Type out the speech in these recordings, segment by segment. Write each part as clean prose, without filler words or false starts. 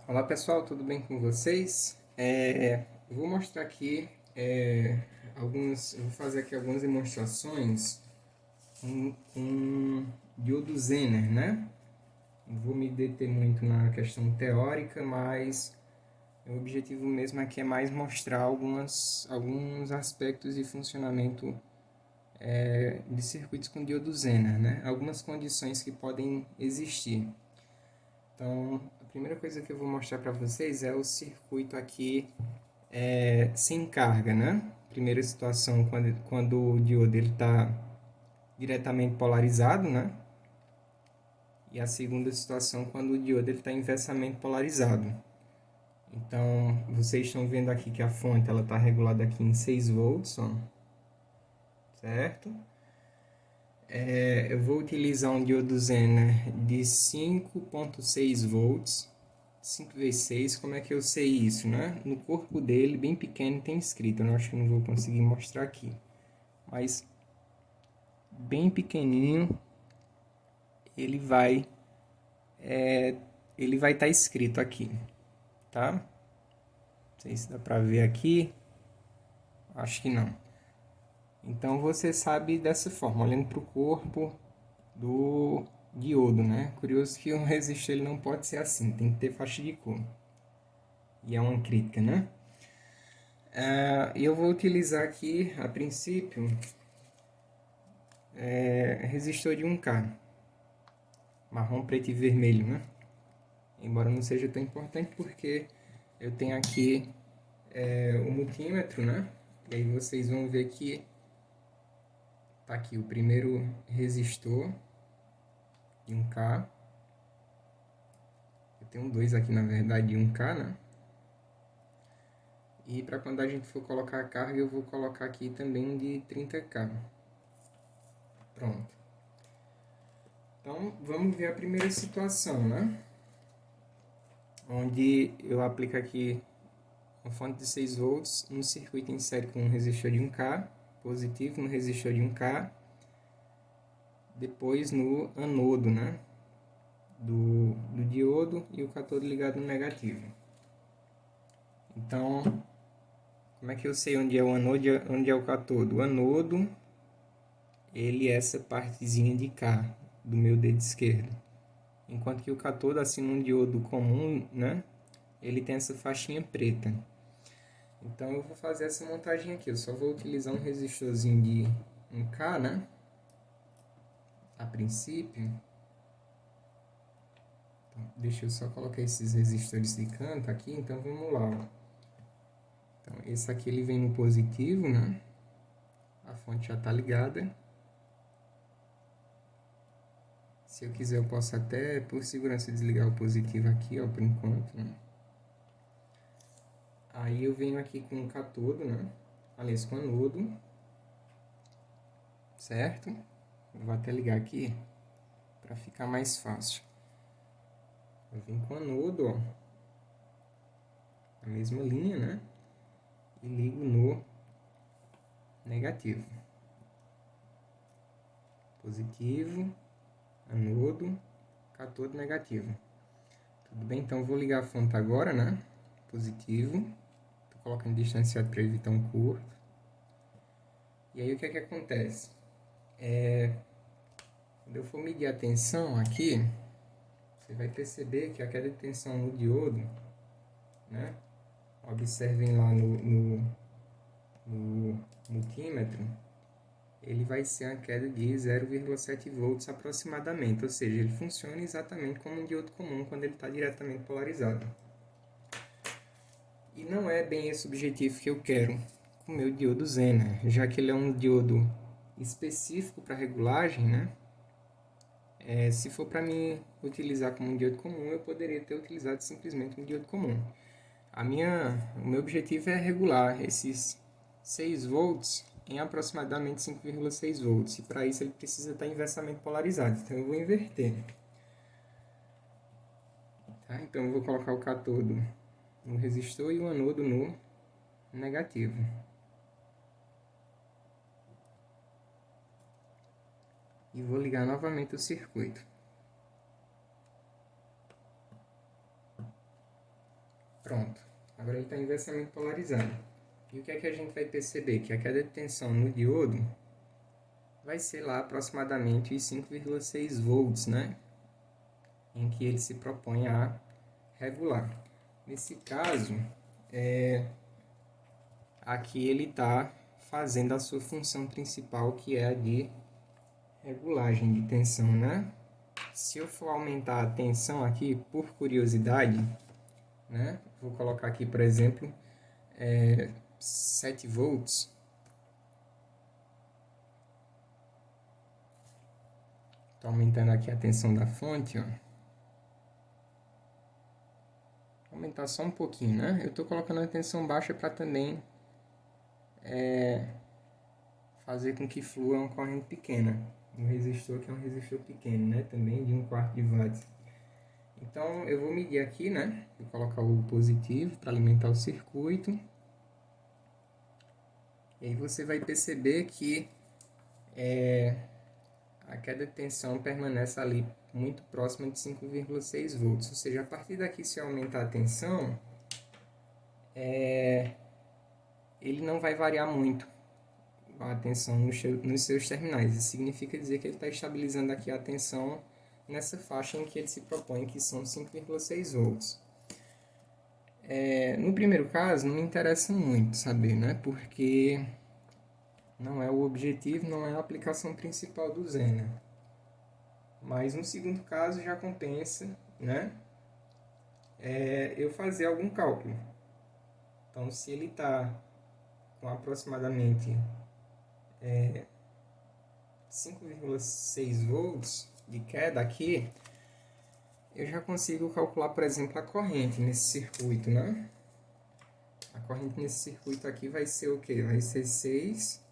Olá pessoal, tudo bem com vocês? Eu vou mostrar aqui eu vou fazer aqui algumas demonstrações com diodo Zener, né? Não vou me deter muito na questão teórica, mas o objetivo mesmo aqui é mais mostrar alguns aspectos de funcionamento de circuitos com diodo Zener, né? Algumas condições que podem existir. Então, a primeira coisa que eu vou mostrar para vocês é o circuito aqui sem carga, né? Primeira situação, quando o diodo está diretamente polarizado, né? E a segunda situação, quando o diodo está inversamente polarizado. Então, vocês estão vendo aqui que a fonte está regulada aqui em 6 volts, ó, certo? Eu vou utilizar um diodo Zener de 5.6 volts, 5 vezes 6. Como é que eu sei isso, né? No corpo dele, bem pequeno, tem escrito. Eu acho que não vou conseguir mostrar aqui. Mas bem pequenininho, ele vai ele vai estar escrito aqui, tá? Não sei se dá para ver aqui, acho que não. Então você sabe dessa forma, olhando para o corpo do diodo, né? Curioso que um resistor ele não pode ser assim, tem que ter faixa de cor. E é uma crítica, né? Eu vou utilizar aqui, a princípio, resistor de 1K, marrom, preto e vermelho, né? Embora não seja tão importante porque eu tenho aqui o multímetro, né? E aí vocês vão ver que tá aqui o primeiro resistor de 1K. Eu tenho dois aqui na verdade de 1K, né? E para quando a gente for colocar a carga, eu vou colocar aqui também um de 30K. Pronto. Então vamos ver a primeira situação, né? Onde eu aplico aqui uma fonte de 6 volts no circuito em série com um resistor de 1K, positivo no resistor de 1K, depois no anodo, né? Do diodo e o cátodo ligado no negativo. Então, como é que eu sei onde é o anodo e onde é o cátodo? O anodo, ele é essa partezinha de cá, do meu dedo esquerdo. Enquanto que o cátodo, assim, num diodo comum, né? Ele tem essa faixinha preta. Então, eu vou fazer essa montagem aqui. Eu só vou utilizar um resistorzinho de 1K, né? A princípio. Então, deixa eu só colocar esses resistores de canto aqui. Então, vamos lá, ó. Então, esse aqui ele vem no positivo, né? A fonte já está ligada. Se eu quiser, eu posso até, por segurança, desligar o positivo aqui, ó, por enquanto, né? Aí eu venho aqui com o cátodo, né? Aliás, com o anodo, certo? Eu vou até ligar aqui para ficar mais fácil. Eu venho com o anodo, ó, a mesma linha, né? E ligo no negativo. Positivo, anodo, cátodo negativo. Tudo bem? Então eu vou ligar a fonte agora, né? Positivo. Tô colocando distanciado para evitar um curto. E aí o que é que acontece? Quando eu for medir a tensão aqui, você vai perceber que a queda de tensão no diodo, né? Observem lá no multímetro, ele vai ser uma queda de 0,7 volts aproximadamente, ou seja, ele funciona exatamente como um diodo comum quando ele está diretamente polarizado. E não é bem esse o objetivo que eu quero com o meu diodo Zener, já que ele é um diodo específico para regulagem, né? Se for para mim utilizar como um diodo comum, eu poderia ter utilizado simplesmente um diodo comum. O meu objetivo é regular esses 6 volts em aproximadamente 5,6 volts. E para isso ele precisa estar inversamente polarizado. Então eu vou inverter. Tá? Então eu vou colocar o cátodo no resistor e o anodo no negativo. E vou ligar novamente o circuito. Pronto. Agora ele está inversamente polarizado. E o que é que a gente vai perceber? Que a queda de tensão no diodo vai ser lá aproximadamente os 5,6 volts, né? Em que ele se propõe a regular. Nesse caso, aqui ele está fazendo a sua função principal, que é a de regulagem de tensão, né? Se eu for aumentar a tensão aqui, por curiosidade, né? Vou colocar aqui, por exemplo, 7 volts. Estou aumentando aqui a tensão da fonte, ó. Vou aumentar só um pouquinho, né? Eu estou colocando a tensão baixa para também fazer com que flua uma corrente pequena. Um resistor que é um resistor pequeno, né? Também de 1/4 de watts. Então, eu vou medir aqui, né? Vou colocar o positivo para alimentar o circuito. E aí você vai perceber que a queda de tensão permanece ali muito próxima de 5,6 volts. Ou seja, a partir daqui, se eu aumentar a tensão, ele não vai variar muito a tensão nos seus terminais. Isso significa dizer que ele está estabilizando aqui a tensão nessa faixa em que ele se propõe, que são 5,6 volts. No primeiro caso, não me interessa muito saber, né? Porque não é o objetivo, não é a aplicação principal do Zener. Mas no segundo caso já compensa, né? Eu fazer algum cálculo. Então, se ele está com aproximadamente 5,6 volts de queda aqui, eu já consigo calcular, por exemplo, a corrente nesse circuito, né? A corrente nesse circuito aqui vai ser o quê? Vai ser 6,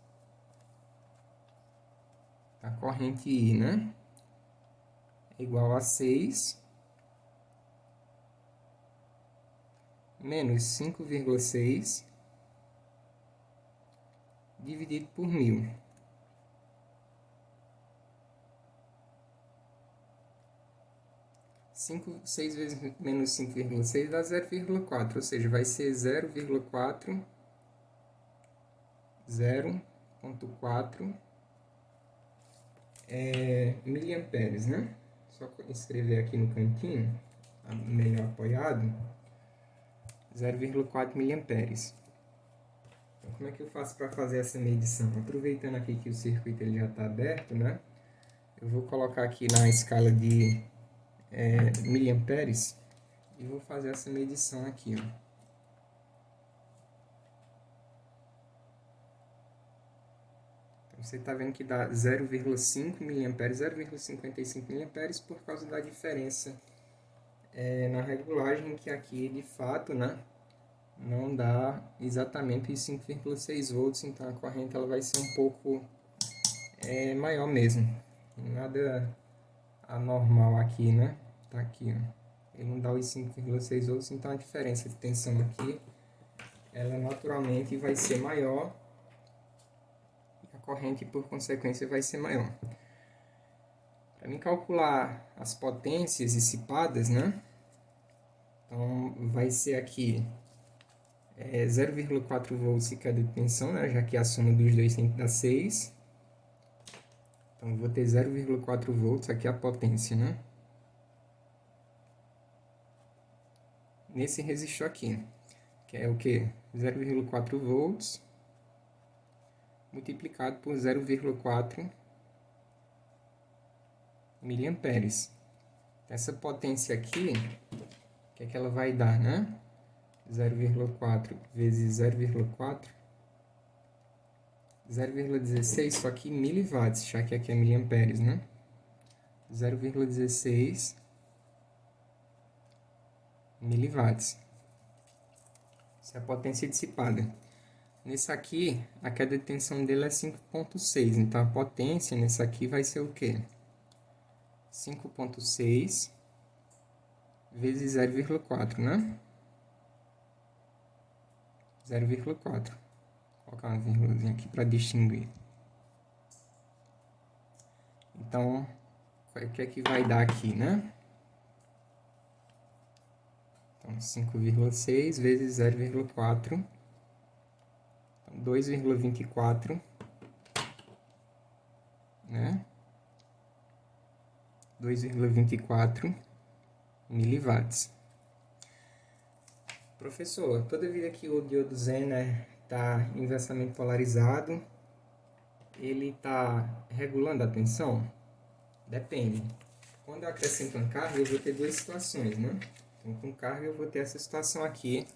a corrente I, né? É igual a 6 menos 5,6 dividido por 1000. 6 vezes menos 5,6 dá 0,4, ou seja, vai ser 0,4, 0,4 miliamperes, né? Só escrever aqui no cantinho, melhor apoiado, 0,4 miliamperes. Então, como é que eu faço para fazer essa medição? Aproveitando aqui que o circuito ele já está aberto, né? Eu vou colocar aqui na escala de miliamperes e vou fazer essa medição aqui, ó. Então, você está vendo que dá 0,5 miliamperes, 0,55 miliamperes por causa da diferença na regulagem, que aqui de fato, né, não dá exatamente os 5,6 volts, então a corrente ela vai ser um pouco maior mesmo. Nada anormal aqui, né? Tá aqui, ó. Ele não dá os 5,6 volts, então a diferença de tensão aqui, ela naturalmente vai ser maior e a corrente, por consequência, vai ser maior. Para mim calcular as potências dissipadas, né? Então, vai ser aqui 0,4 volts de queda de tensão, né? Já que a soma dos dois tem que dar 6. Então, vou ter 0,4 volts, aqui a potência, né? Nesse resistor aqui, que é o que? 0,4 volts multiplicado por 0,4 miliamperes. Essa potência aqui, o que é que ela vai dar, né? 0,4 vezes 0,4, 0,16, só que miliwatts, já que aqui é miliamperes, né? 0,16 miliwatts. Essa é a potência dissipada. Nesse aqui, a queda de tensão dele é 5,6. Então, a potência nesse aqui vai ser o quê? 5,6 vezes 0,4, né? 0,4. Vou colocar uma vírgulazinha aqui para distinguir. Então, o que é que vai dar aqui, né? Então, Então, 5,6 vezes 0,4. Então, 2,24, né? 2,24 miliwatts. Professor, toda vida que o diodo Zener está inversamente polarizado, ele está regulando a tensão? Depende. Quando eu acrescento uma carga, eu vou ter duas situações, né? Então, com carga, eu vou ter essa situação aqui.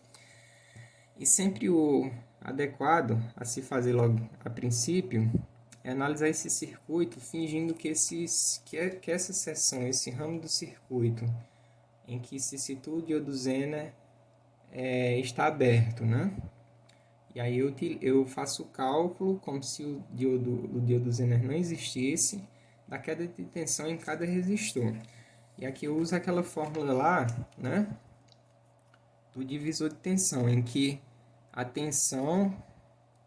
E sempre o adequado a se fazer logo a princípio é analisar esse circuito fingindo que essa seção, esse ramo do circuito em que se situa o diodo Zener está aberto, né? E aí eu faço o cálculo como se o diodo Zener não existisse, da queda de tensão em cada resistor. E aqui eu uso aquela fórmula lá, né, do divisor de tensão, em que a tensão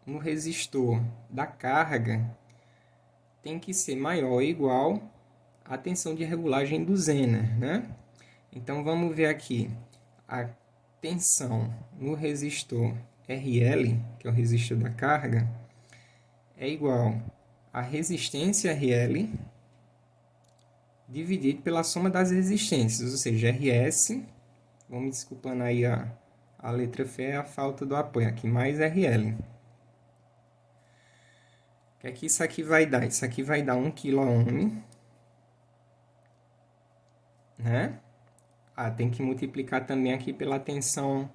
no resistor da carga tem que ser maior ou igual à tensão de regulagem do Zener, né? Então vamos ver aqui a tensão no resistor RL, que é o resistor da carga, é igual a resistência RL dividido pela soma das resistências, ou seja, RS, vamos desculpando aí a letra F é a falta do apoio aqui, mais RL. O que é que isso aqui vai dar? Isso aqui vai dar 1 kΩ, né? Tem que multiplicar também aqui pela tensão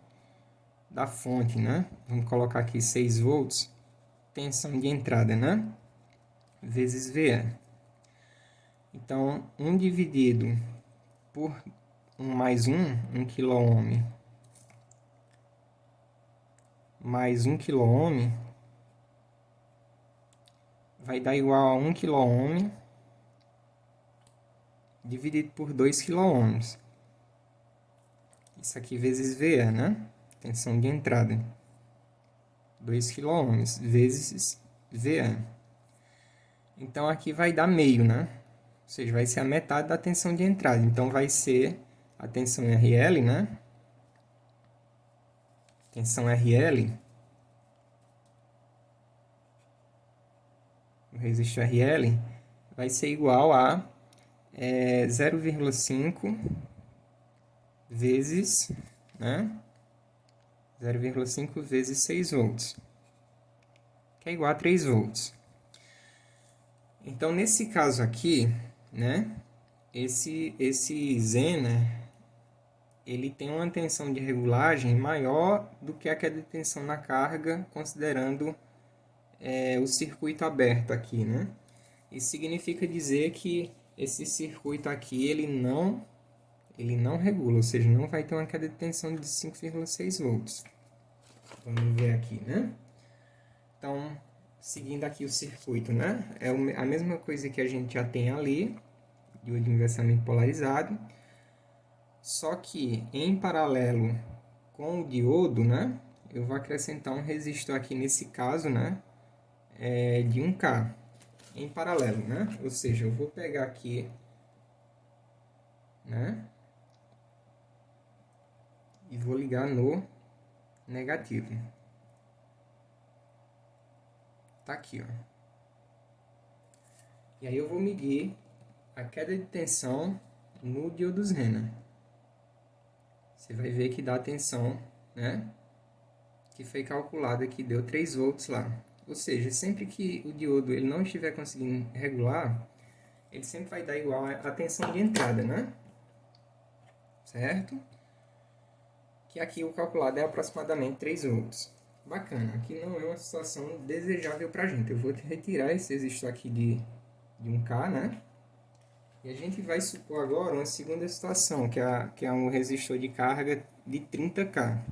da fonte, né? Vamos colocar aqui 6 volts, tensão de entrada, né? Vezes VE. Então, 1 dividido por 1 mais 1 kΩ, mais 1 kΩ, vai dar igual a 1 kΩ dividido por 2 kΩ. Isso aqui vezes VE, né? Tensão de entrada. 2 kΩ vezes VE. Então, aqui vai dar meio, né? Ou seja, vai ser a metade da tensão de entrada. Então, vai ser a tensão RL, né? Tensão RL. O resistor RL vai ser igual a 0,5 vezes, né? 0,5 vezes 6 volts, que é igual a 3 volts. Então, nesse caso aqui, né? Esse Zener, ele tem uma tensão de regulagem maior do que a queda de tensão na carga, considerando o circuito aberto aqui, né? Isso significa dizer que esse circuito aqui, ele não regula, ou seja, não vai ter uma queda de tensão de 5,6 volts. Vamos ver aqui, né? Então, seguindo aqui o circuito, né? É a mesma coisa que a gente já tem ali, diodo inversamente polarizado, só que em paralelo com o diodo, né? Eu vou acrescentar um resistor aqui nesse caso, né? De 1K em paralelo, né? Ou seja, eu vou pegar aqui, né? E vou ligar no negativo. Tá aqui, ó. E aí eu vou medir a queda de tensão no diodo Zener. Você vai ver que dá a tensão, né? Que foi calculada que deu 3 volts lá. Ou seja, sempre que o diodo ele não estiver conseguindo regular, ele sempre vai dar igual à tensão de entrada, né? Certo? Que aqui o calculado é aproximadamente 3 volts. Bacana, aqui não é uma situação desejável para a gente. Eu vou retirar esse resistor aqui de 1K, né? E a gente vai supor agora uma segunda situação, que é um resistor de carga de 30K.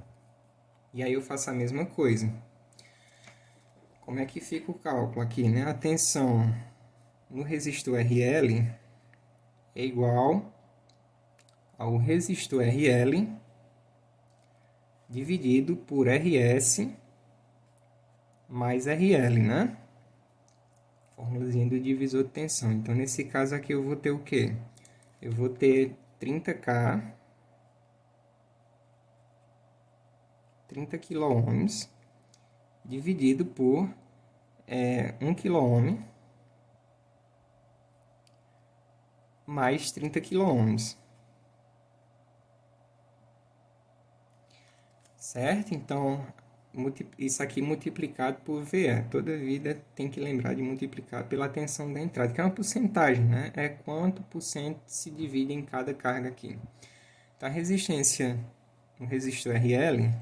E aí eu faço a mesma coisa. Como é que fica o cálculo aqui, né? A tensão no resistor RL é igual ao resistor RL dividido por RS mais RL, né? Formulazinha do divisor de tensão. Então, nesse caso aqui, eu vou ter o quê? Eu vou ter 30K 30 kΩ dividido por 1 kΩ mais 30 kΩ. Certo? Então, isso aqui multiplicado por VE. Toda vida tem que lembrar de multiplicar pela tensão da entrada, que é uma porcentagem, né? É quanto por cento se divide em cada carga aqui. Então, a resistência no resistor RL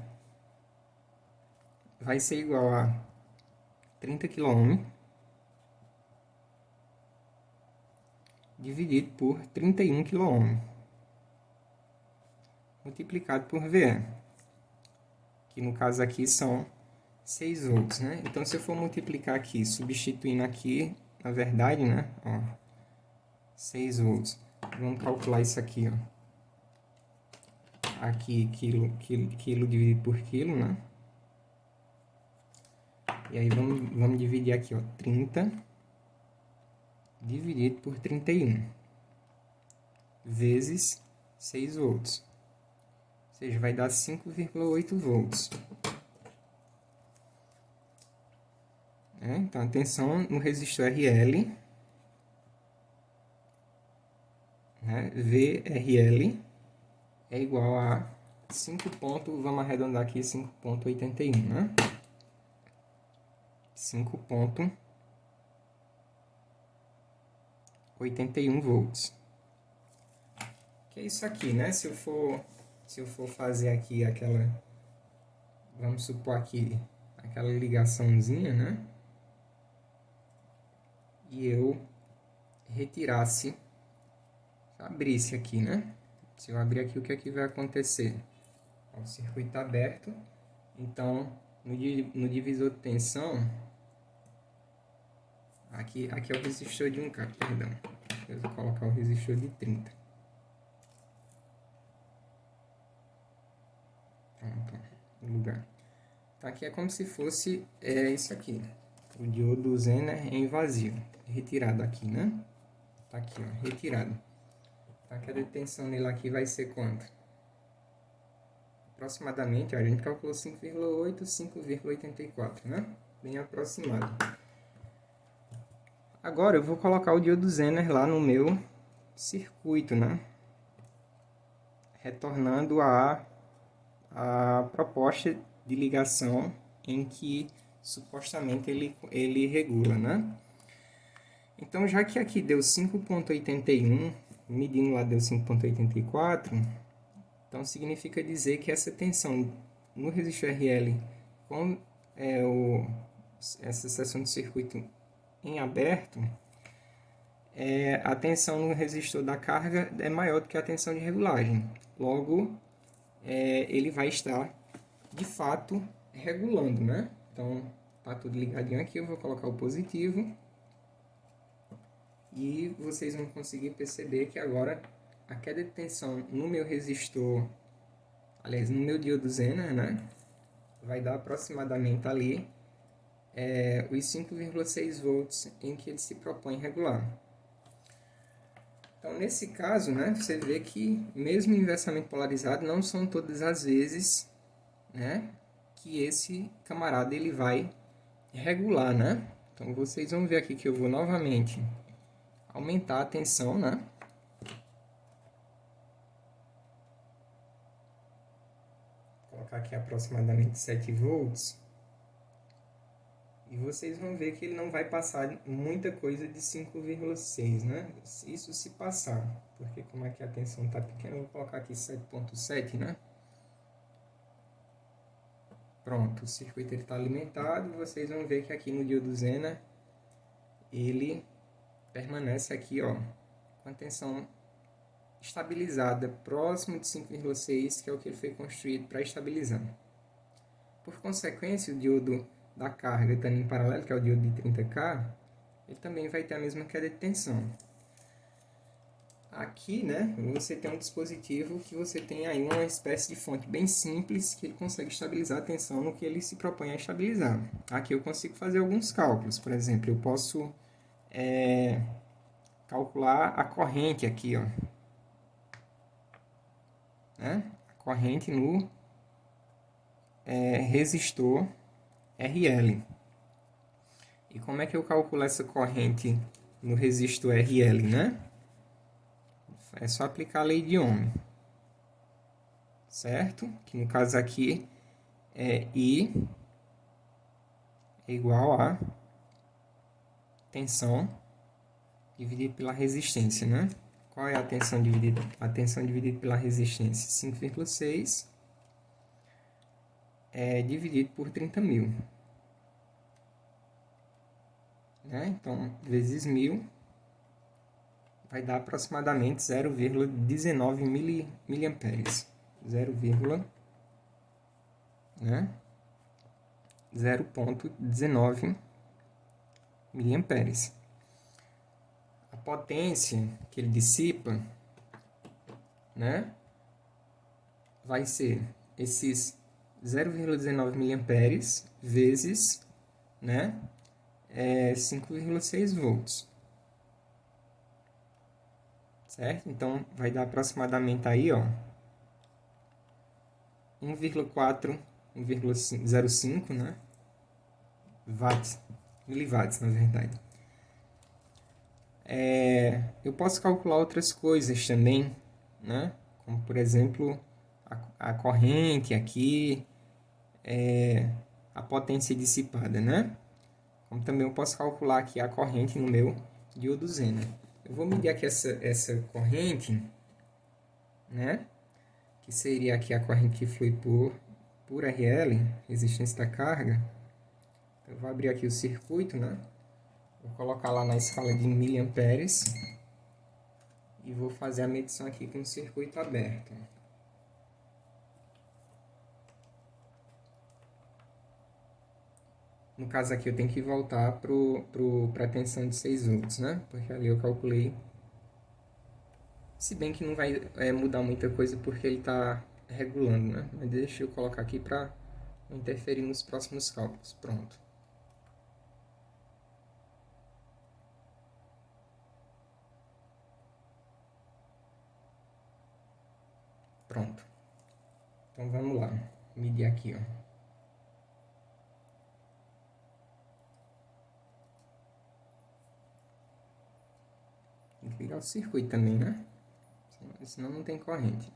vai ser igual a 30 kΩ dividido por 31 kΩ multiplicado por VE, que no caso aqui são 6 volts, né? Então, se eu for multiplicar aqui, substituindo aqui, na verdade, né? Ó, 6 volts. Vamos calcular isso aqui, ó. Aqui, quilo dividido por quilo, né? E aí, vamos dividir aqui, ó. 30 dividido por 31 vezes 6 volts. Ou seja, vai dar 5,8 volts. Então, a tensão no resistor RL, né, VRL, é igual a 5 ponto, vamos arredondar aqui, 5,81, né? 5,81 volts. Que é isso aqui, né? Se eu for fazer aqui aquela, vamos supor aqui, aquela ligaçãozinha, né? E eu retirasse, abrisse aqui, né? Se eu abrir aqui, o que é que vai acontecer? O circuito está aberto, então no divisor de tensão, aqui é o resistor de 1K, perdão. Eu vou colocar o resistor de 30. Pronto, no lugar. Então aqui é como se fosse isso aqui, o diodo Zener em vazio, retirado aqui, né? Tá aqui, ó, retirado. Então a tensão nele aqui vai ser quanto? Aproximadamente, ó, a gente calculou 5,8, 5,84, né? Bem aproximado. Agora eu vou colocar o diodo Zener lá no meu circuito, né? Retornando a proposta de ligação em que supostamente ele regula, né? Então, já que aqui deu 5,81, medindo lá deu 5,84, então significa dizer que essa tensão no resistor RL com essa seção de circuito em aberto, a tensão no resistor da carga é maior do que a tensão de regulagem. Logo, ele vai estar, de fato, regulando, né? Então, tá tudo ligadinho aqui, eu vou colocar o positivo. E vocês vão conseguir perceber que agora a queda de tensão no meu resistor, aliás, no meu diodo Zener, né? Vai dar aproximadamente ali os 5,6 volts em que ele se propõe regular. Então, nesse caso, né, você vê que mesmo inversamente polarizado, não são todas as vezes, né, que esse camarada ele vai regular, né? Então, vocês vão ver aqui que eu vou novamente aumentar a tensão, né? Vou colocar aqui aproximadamente 7 volts. E vocês vão ver que ele não vai passar muita coisa de 5,6, né? Isso se passar, porque como aqui a tensão está pequena, eu vou colocar aqui 7,7, né? Pronto, o circuito está alimentado. Vocês vão ver que aqui no diodo Zener, ele permanece aqui, ó, com a tensão estabilizada próximo de 5,6, que é o que ele foi construído para estabilizar. Por consequência, o diodo da carga estando em paralelo, que é o diodo de 30K, ele também vai ter a mesma queda de tensão. Aqui, né, você tem um dispositivo que você tem aí uma espécie de fonte bem simples que ele consegue estabilizar a tensão no que ele se propõe a estabilizar. Aqui eu consigo fazer alguns cálculos, por exemplo, eu posso calcular a corrente aqui, ó, né? A corrente resistor RL. E como é que eu calculo essa corrente no resistor RL, né? É só aplicar a lei de Ohm, certo? Que no caso aqui é I é igual a tensão dividido pela resistência, né? Qual é a tensão dividida? A tensão dividida pela resistência? 5,6 dividido por 30.000. Né? Então, vezes 1.000 vai dar aproximadamente 0,19 miliamperes. 0,19 miliamperes. A potência que ele dissipa, né, vai ser esses 0,19 miliamperes vezes, né, 5,6 volts. Certo? Então, vai dar aproximadamente aí, ó, 1,4, 1,05, né, watts, miliwatts, na verdade. Eu posso calcular outras coisas também, né? Como, por exemplo, a corrente aqui, a potência dissipada, né? Como também eu posso calcular aqui a corrente no meu diodo Zener. Eu vou medir aqui essa corrente, né? Que seria aqui a corrente que flui por RL, resistência da carga. Eu vou abrir aqui o circuito, né? Vou colocar lá na escala de miliamperes e vou fazer a medição aqui com o circuito aberto. No caso aqui eu tenho que voltar para a tensão de 6 volts, né? Porque ali eu calculei. Se bem que não vai mudar muita coisa porque ele está regulando, né? Mas deixa eu colocar aqui para não interferir nos próximos cálculos. Pronto. Pronto. Então vamos lá. Medir aqui, ó. Tem que ligar o circuito também, né? Senão não tem corrente.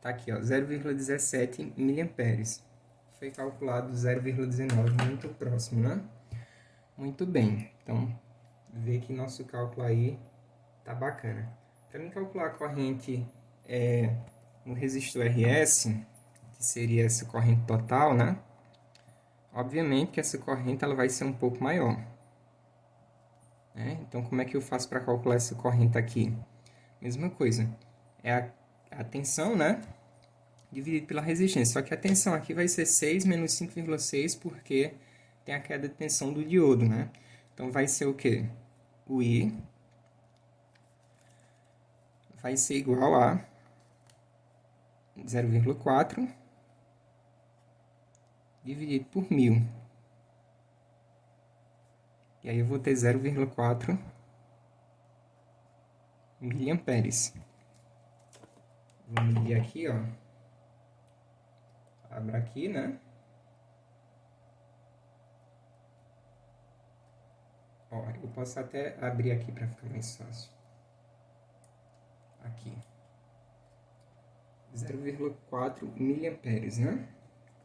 Tá aqui, ó, 0,17 miliamperes. Foi calculado 0,19, muito próximo, né? Muito bem. Então, vê que nosso cálculo aí tá bacana. Para mim calcular a corrente no resistor RS, que seria essa corrente total, né? Obviamente que essa corrente ela vai ser um pouco maior. Né? Então, como é que eu faço para calcular essa corrente aqui? Mesma coisa. É a tensão, né? Dividido pela resistência. Só que a tensão aqui vai ser 6 menos 5,6 porque tem a queda de tensão do diodo, né? Então, vai ser o quê? O I vai ser igual a 0,4 dividido por 1.000. E aí eu vou ter 0,4 miliamperes. Vou medir aqui, ó. Abra aqui, né? Ó, eu posso até abrir aqui para ficar mais fácil. Aqui. 0,4 miliamperes, né?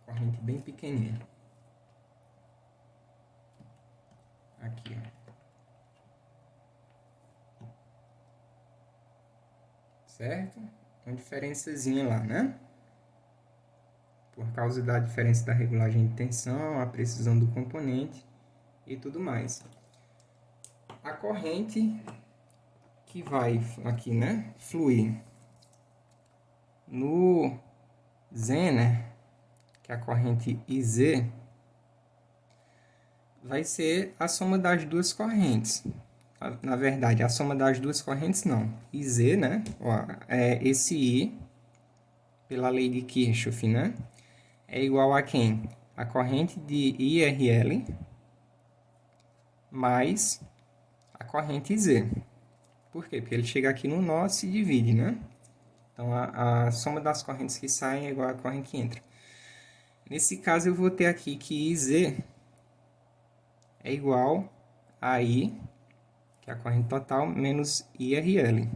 Corrente bem pequenininha. Aqui, ó. Certo? Uma diferençazinha lá, né? Por causa da diferença da regulagem de tensão, a precisão do componente e tudo mais. A corrente que vai aqui, né, fluir no Zener, que é a corrente IZ, vai ser a soma das duas correntes. Na verdade, a soma das duas correntes não. IZ, né, ó, esse I, pela lei de Kirchhoff, né, é igual a quem? A corrente de IRL mais a corrente Z. Por quê? Porque ele chega aqui no nó e se divide, né? Então, a soma das correntes que saem é igual à corrente que entra. Nesse caso, eu vou ter aqui que IZ é igual a I, que é a corrente total, menos IRL.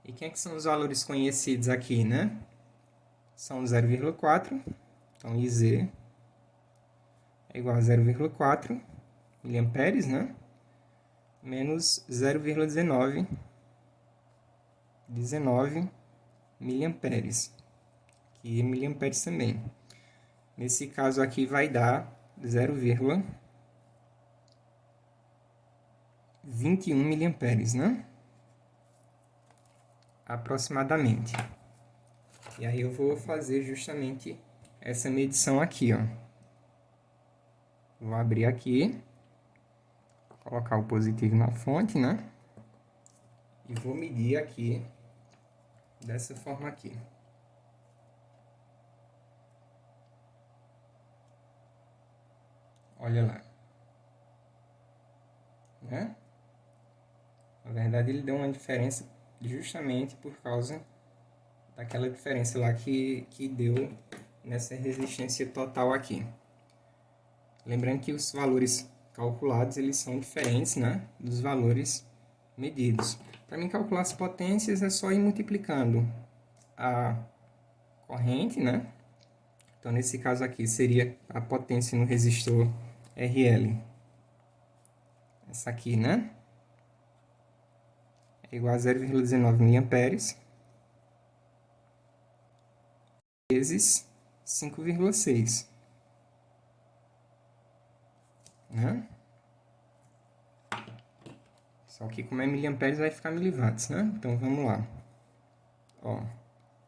E quem é que são os valores conhecidos aqui, né? São 0,4, então IZ é igual a 0,4 miliamperes, né? Menos 0,19 miliamperes, que é miliamperes também. Nesse caso aqui vai dar 0,21 miliamperes, né? Aproximadamente. E aí eu vou fazer justamente essa medição aqui, ó. Vou abrir aqui, colocar o positivo na fonte, né? E vou medir aqui, dessa forma aqui. Olha lá. Né? Na verdade, ele deu uma diferença justamente por causa daquela diferença lá que deu nessa resistência total aqui. Lembrando que os valores calculados, eles são diferentes, né, dos valores medidos. Para mim calcular as potências, é só ir multiplicando a corrente, né? Então, nesse caso aqui, seria a potência no resistor RL. Essa aqui, né? É igual a 0,19 miliamperes vezes 5,6. Né? Só que como é miliamperes vai ficar miliwatts, né? Então vamos lá. Ó,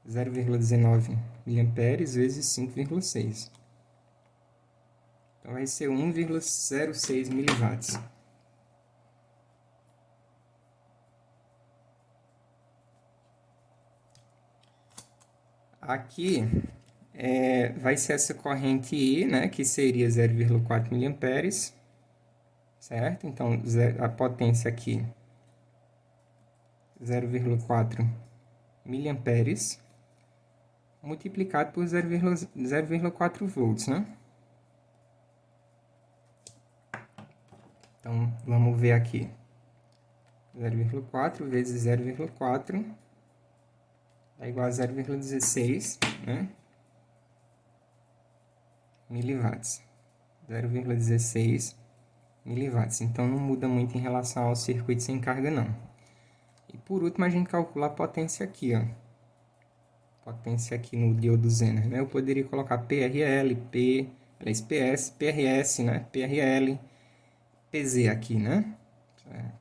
0,19 miliamperes vezes 5,6. Então vai ser 1,06 miliwatts. Aqui vai ser essa corrente I, né, que seria 0,4 miliamperes, certo? Então, a potência aqui, 0,4 miliamperes, multiplicado por 0,4 volts, né? Então, vamos ver aqui. 0,4 vezes 0,4 é igual a 0,16, né? Miliwatts. 0,16 miliwatts. Então, não muda muito em relação ao circuito sem carga, não. E por último, a gente calcula a potência aqui, ó. Potência aqui no diodo Zener, né? Eu poderia colocar PRL, PS, PRS, né? PRL, PZ aqui, né?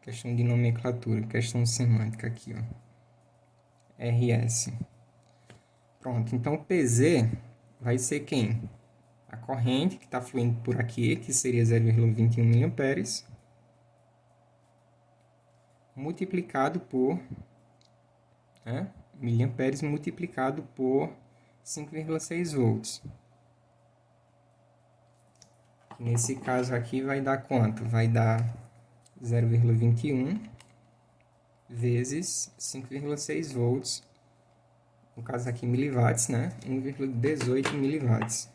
Questão de nomenclatura, questão semântica aqui, ó. RS. Pronto, então o PZ vai ser quem? A corrente que está fluindo por aqui, que seria 0,21 miliamperes, multiplicado por, né, miliamperes multiplicado por 5,6 volts. Nesse caso aqui vai dar quanto? Vai dar 0,21 vezes 5,6 volts, no caso aqui miliwatts, né? 1,18 miliwatts.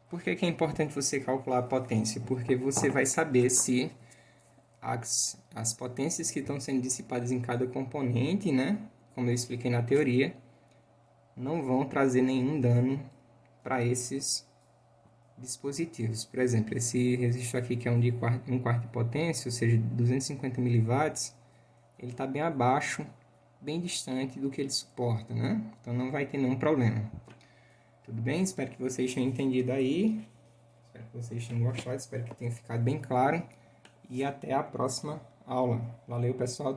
Por que é importante você calcular a potência? Porque você vai saber se as potências que estão sendo dissipadas em cada componente, né? Como eu expliquei na teoria, não vão trazer nenhum dano para esses dispositivos. Por exemplo, esse resistor aqui que é um quarto de potência, ou seja, 250 miliwatts, ele está bem abaixo, bem distante do que ele suporta, né? Então não vai ter nenhum problema. Tudo bem? Espero que vocês tenham entendido aí. Espero que vocês tenham gostado, espero que tenha ficado bem claro. E até a próxima aula. Valeu, pessoal.